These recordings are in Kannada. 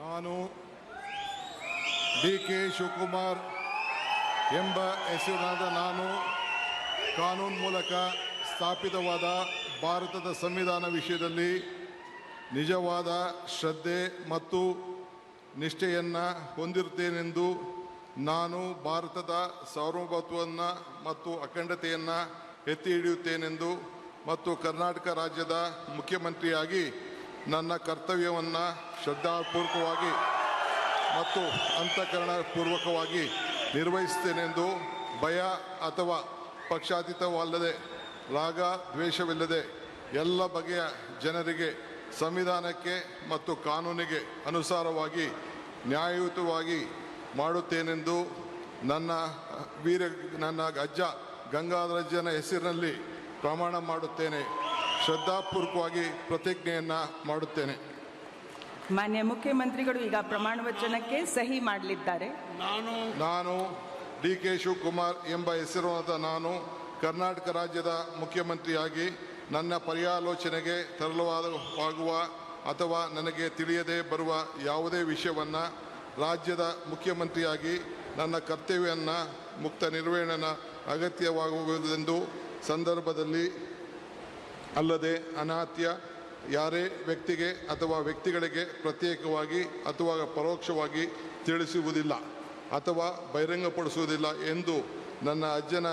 ನಾನು ಡಿ.ಕೆ. ಶಿವಕುಮಾರ್ ಎಂಬ ಹೆಸರಿನಾದ ನಾನು ಕಾನೂನು ಮೂಲಕ ಸ್ಥಾಪಿತವಾದ ಭಾರತದ ಸಂವಿಧಾನ ವಿಷಯದಲ್ಲಿ ನಿಜವಾದ ಶ್ರದ್ಧೆ ಮತ್ತು ನಿಷ್ಠೆಯನ್ನು ಹೊಂದಿರುತ್ತೇನೆಂದು ನಾನು ಭಾರತದ ಸಾರ್ವಭೌಮತ್ವವನ್ನು ಮತ್ತು ಅಖಂಡತೆಯನ್ನು ಎತ್ತಿ ಹಿಡಿಯುತ್ತೇನೆಂದು ಮತ್ತು ಕರ್ನಾಟಕ ರಾಜ್ಯದ ಮುಖ್ಯಮಂತ್ರಿಯಾಗಿ ನನ್ನ ಕರ್ತವ್ಯವನ್ನು ಶ್ರದ್ಧಾಪೂರ್ವಕವಾಗಿ ಮತ್ತು ಅಂತಃಕರಣಪೂರ್ವಕವಾಗಿ ನಿರ್ವಹಿಸುತ್ತೇನೆಂದು ಭಯ ಅಥವಾ ಪಕ್ಷಾತೀತವಲ್ಲದೆ ರಾಗ ದ್ವೇಷವಿಲ್ಲದೆ ಎಲ್ಲ ಬಗೆಯ ಜನರಿಗೆ ಸಂವಿಧಾನಕ್ಕೆ ಮತ್ತು ಕಾನೂನಿಗೆ ಅನುಸಾರವಾಗಿ ನ್ಯಾಯಯುತವಾಗಿ ಮಾಡುತ್ತೇನೆಂದು ನನ್ನ ಅಜ್ಜ ಗಂಗಾಧರಜ್ಜನ ಹೆಸರಿನಲ್ಲಿ ಪ್ರಮಾಣ ಮಾಡುತ್ತೇನೆ. ಶ್ರದ್ಧಾಪೂರ್ವಕವಾಗಿ ಪ್ರತಿಜ್ಞೆಯನ್ನು ಮಾಡುತ್ತೇನೆ. ಮಾನ್ಯ ಮುಖ್ಯಮಂತ್ರಿಗಳು ಈಗ ಪ್ರಮಾಣ ವಚನಕ್ಕೆ ಸಹಿ ಮಾಡಲಿದ್ದಾರೆ. ನಾನು ಡಿ.ಕೆ. ಶಿವಕುಮಾರ್ ಎಂಬ ಹೆಸರಾದ ನಾನು ಕರ್ನಾಟಕ ರಾಜ್ಯದ ಮುಖ್ಯಮಂತ್ರಿಯಾಗಿ ನನ್ನ ಪರ್ಯಾಲೋಚನೆಗೆ ತರಲಾಗುವ ಅಥವಾ ನನಗೆ ತಿಳಿಯದೇ ಬರುವ ಯಾವುದೇ ವಿಷಯವನ್ನು ರಾಜ್ಯದ ಮುಖ್ಯಮಂತ್ರಿಯಾಗಿ ನನ್ನ ಕರ್ತವ್ಯವನ್ನು ಮುಕ್ತ ನಿರ್ವಹಣೆ ಅಗತ್ಯವಾಗುವುದೆಂದು ಸಂದರ್ಭದಲ್ಲಿ ಅಲ್ಲದೆ ಅನಾತ್ಯ ಯಾರೇ ವ್ಯಕ್ತಿಗೆ ಅಥವಾ ವ್ಯಕ್ತಿಗಳಿಗೆ ಪ್ರತ್ಯೇಕವಾಗಿ ಅಥವಾ ಪರೋಕ್ಷವಾಗಿ ತಿಳಿಸುವುದಿಲ್ಲ ಅಥವಾ ಬಹಿರಂಗಪಡಿಸುವುದಿಲ್ಲ ಎಂದು ನನ್ನ ಅಜ್ಜನ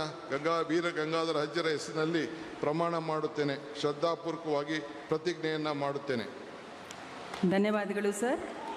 ವೀರ ಗಂಗಾಧರ ಅಜ್ಜರ ಹೆಸರಿನಲ್ಲಿ ಪ್ರಮಾಣ ಮಾಡುತ್ತೇನೆ. ಶ್ರದ್ಧಾಪೂರ್ವಕವಾಗಿ ಪ್ರತಿಜ್ಞೆಯನ್ನು ಮಾಡುತ್ತೇನೆ. ಧನ್ಯವಾದಗಳು ಸರ್.